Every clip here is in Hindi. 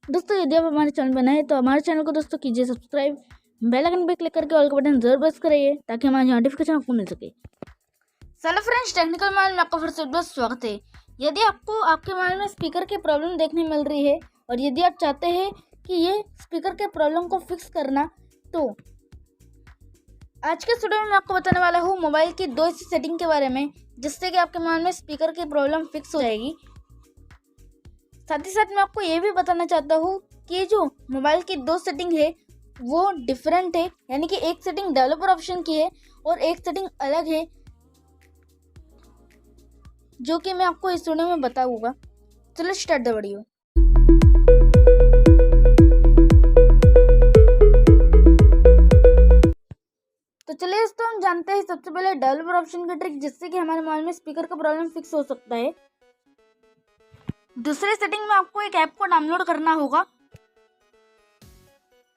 दोस्तों यदि आप हमारे चैनल पर नए हैं तो हमारे चैनल को दोस्तों कीजिए सब्सक्राइब, बेल आइकन पे क्लिक करके ऑल का बटन जरूर प्रेस करिए ताकि हमारी नोटिफिकेशन आपको मिल सके। चलो फ्रेंड्स, टेक्निकल माइंड में आपका फिर से बहुत स्वागत है। यदि आपको आपके मोबाइल में स्पीकर की प्रॉब्लम देखने मिल रही है और यदि आप चाहते हैं कि ये स्पीकर के प्रॉब्लम को फिक्स करना, तो आज के वीडियो में मैं आपको बताने वाला हूँ मोबाइल की 2 ऐसी सेटिंग के बारे में जिससे कि आपके मोबाइल में स्पीकर की प्रॉब्लम फिक्स हो जाएगी। साथ ही साथ मैं आपको ये भी बताना चाहता हूँ कि जो मोबाइल की 2 सेटिंग है वो डिफरेंट है, यानी कि एक सेटिंग डेवलपर ऑप्शन की है और एक सेटिंग अलग है जो कि मैं आपको इस वीडियो में बताऊंगा। चलो स्टार्ट द वीडियो। तो चलिए दोस्तों, हम जानते हैं सबसे पहले डेवलपर ऑप्शन की ट्रिक जिससे कि हमारे मोबाइल में स्पीकर का प्रॉब्लम फिक्स हो सकता है। दूसरे सेटिंग में आपको एक ऐप को डाउनलोड करना होगा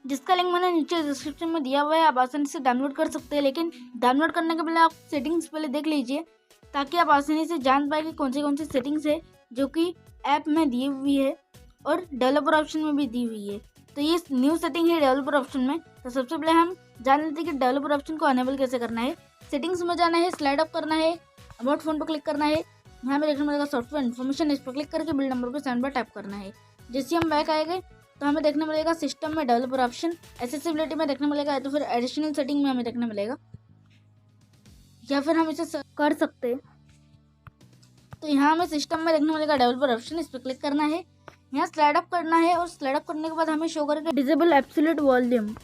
जिसका लिंक मैंने नीचे डिस्क्रिप्शन में दिया हुआ है, आप आसानी से डाउनलोड कर सकते हैं। लेकिन डाउनलोड करने के पहले आप सेटिंग्स पहले देख लीजिए ताकि आप आसानी से जान पाए कि कौन सी सेटिंग्स है जो कि ऐप में दी हुई है और डेवलपर ऑप्शन में भी दी हुई है। तो ये न्यू सेटिंग है डेवलपर ऑप्शन में। तो सबसे पहले हम जान लेते हैं कि डेवलपर ऑप्शन को अनेबल कैसे करना है। सेटिंग्स में जाना है, स्लाइड अप करना है, अबाउट फोन पर क्लिक करना है, यहाँ पे देखने मिलेगा सॉफ्टवेयर इन्फॉर्मेशन, इस पर क्लिक करके बिल्ड नंबर पे 7 बार टाइप करना है। जैसे हम बैक आएंगे तो हमें देखने मिलेगा सिस्टम में डेवलपर ऑप्शन, एक्सेसिबिलिटी में देखने मिलेगा, तो फिर एडिशनल सेटिंग में हमें देखने मिलेगा, या फिर हम इसे कर सकते हैं। तो यहाँ हमें सिस्टम में देखने मिलेगा डेवलपर ऑप्शन, इस पर क्लिक करना है, यहाँ स्लाइड अप करना है और स्लाइड अप करने के बाद हमें शो करेगा डिसेबल एब्सोल्यूट वॉल्यूम।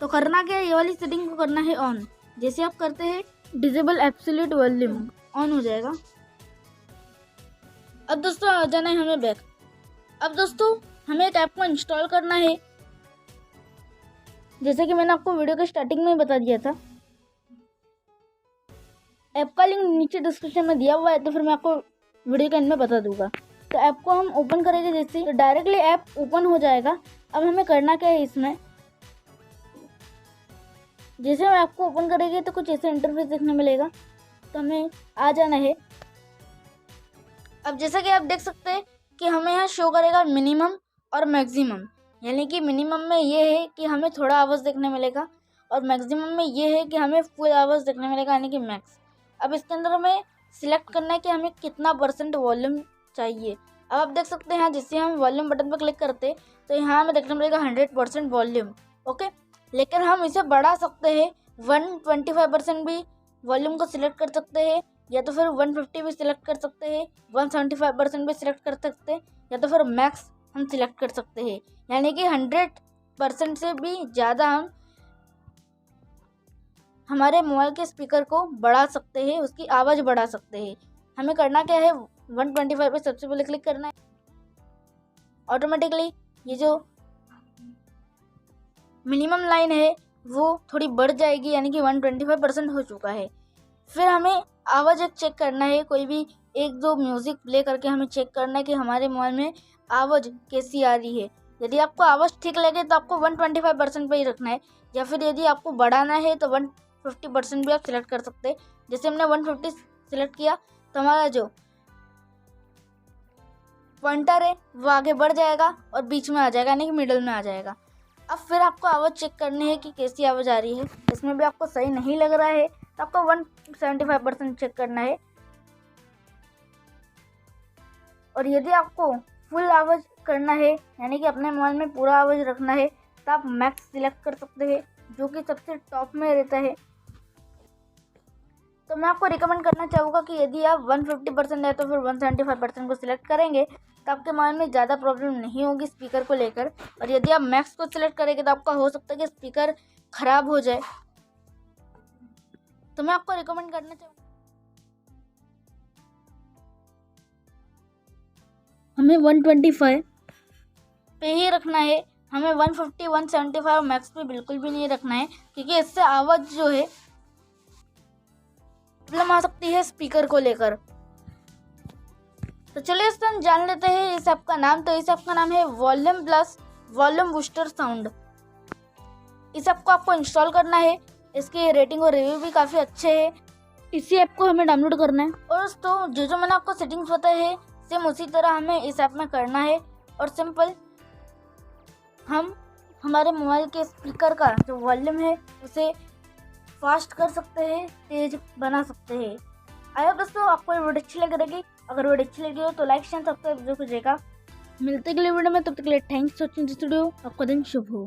तो करना क्या है, ये वाली सेटिंग को करना है ऑन। जैसे आप करते हैं डिसेबल एब्सोल्यूट वॉल्यूम ऑन हो जाएगा। अब दोस्तों आ जाना है हमें बैक। अब दोस्तों हमें एक ऐप को इंस्टॉल करना है जैसे कि मैंने आपको वीडियो के स्टार्टिंग में बता दिया था। ऐप का लिंक नीचे डिस्क्रिप्शन में दिया हुआ है, तो फिर मैं आपको वीडियो के एंड में बता दूंगा। तो ऐप को हम ओपन करेंगे जैसे, तो डायरेक्टली ऐप ओपन हो जाएगा। अब हमें करना क्या है, इसमें जैसे हम ऐप को ओपन करेंगे तो कुछ ऐसा इंटरफेस देखने मिलेगा, तो हमें आ जाना है। अब जैसा कि आप देख सकते हैं कि हमें यहाँ शो करेगा मिनिमम और मैक्सिमम, यानी कि मिनिमम में ये है कि हमें थोड़ा आवाज़ देखने मिलेगा और मैक्सिमम में ये है कि हमें फुल आवाज़ देखने मिलेगा, यानी कि मैक्स। अब इसके अंदर हमें सिलेक्ट करना है कि हमें कितना % वॉल्यूम चाहिए। अब आप देख सकते हैं यहाँ जैसे हम वॉल्यूम बटन पर क्लिक करते तो यहाँ हमें देखने मिलेगा 100% वॉल्यूम। ओके, लेकिन हम इसे बढ़ा सकते हैं, 125% भी वॉल्यूम को सिलेक्ट कर सकते हैं, या तो फिर 150 भी सिलेक्ट कर सकते हैं, 175% भी सिलेक्ट कर सकते हैं, या तो फिर मैक्स हम सिलेक्ट कर सकते हैं, यानी कि 100% से भी ज़्यादा हम हमारे मोबाइल के स्पीकर को बढ़ा सकते हैं, उसकी आवाज़ बढ़ा सकते हैं। हमें करना क्या है, 125 पे सबसे पहले क्लिक करना है। ऑटोमेटिकली ये जो मिनिमम लाइन है वो थोड़ी बढ़ जाएगी, यानी कि 125% हो चुका है। फिर हमें आवाज़ एक चेक करना है, कोई भी 1-2 म्यूज़िक प्ले करके हमें चेक करना है कि हमारे मोबाइल में आवाज़ कैसी आ रही है। यदि आपको आवाज़ ठीक लगे तो आपको 125% पे ही रखना है, या फिर यदि आपको बढ़ाना है तो 150% भी आप सिलेक्ट कर सकते हैं। जैसे हमने 150 सिलेक्ट किया तो हमारा जो पॉइंटर है वो आगे बढ़ जाएगा और बीच में आ जाएगा, यानी कि मिडल में आ जाएगा। अब फिर आपको आवाज़ चेक करनी है कि कैसी आवाज़ आ रही है। इसमें भी आपको सही नहीं लग रहा है तो आपको 175% चेक करना है, और यदि आपको फुल आवाज़ करना है, यानी कि अपने मोबाइल में पूरा आवाज़ रखना है, तो आप मैक्स सिलेक्ट कर सकते हैं जो कि सबसे टॉप में रहता है। तो मैं आपको रिकमेंड करना चाहूँगा कि यदि आप 150% है तो फिर 175% को सिलेक्ट करेंगे तो आपके मोबाइल में ज़्यादा प्रॉब्लम नहीं होगी स्पीकर को लेकर। और यदि आप मैक्स को सिलेक्ट करेंगे तो आपका हो सकता है कि स्पीकर ख़राब हो जाए। तो मैं आपको रिकमेंड करना चाहूँगा हमें 125 पे ही रखना है, हमें 150, 175 मैक्स पे बिल्कुल भी नहीं रखना है, क्योंकि इससे आवाज़ जो है प्रॉब्लम आ सकती है स्पीकर को लेकर। तो चलिए इससे हम जान लेते हैं इस ऐप का नाम। तो इस ऐप का नाम है volume plus volume booster sound. इस ऐप को आपको इंस्टॉल करना है, इसकी रेटिंग और रिव्यू भी काफ़ी अच्छे हैं। इसी ऐप को हमें डाउनलोड करना है और दोस्तों जो मैंने आपको सेटिंग्स बताए हैं सेम उसी तरह हमें इस ऐप में करना है। और सिंपल हम हमारे मोबाइल के स्पीकर का जो वॉल्यूम है उसे फास्ट कर सकते हैं, तेज बना सकते हैं। आई होप दोस्तों आपको ये वीडियो अच्छी लग रही। अगर वीडियो अच्छी लगी हो तो लाइक शेयर सब्सक्राइब जरूर कीजिएगा। मिलते अगले वीडियो में, तब तक के लिए thanks for watching this video. आपका दिन शुभ हो।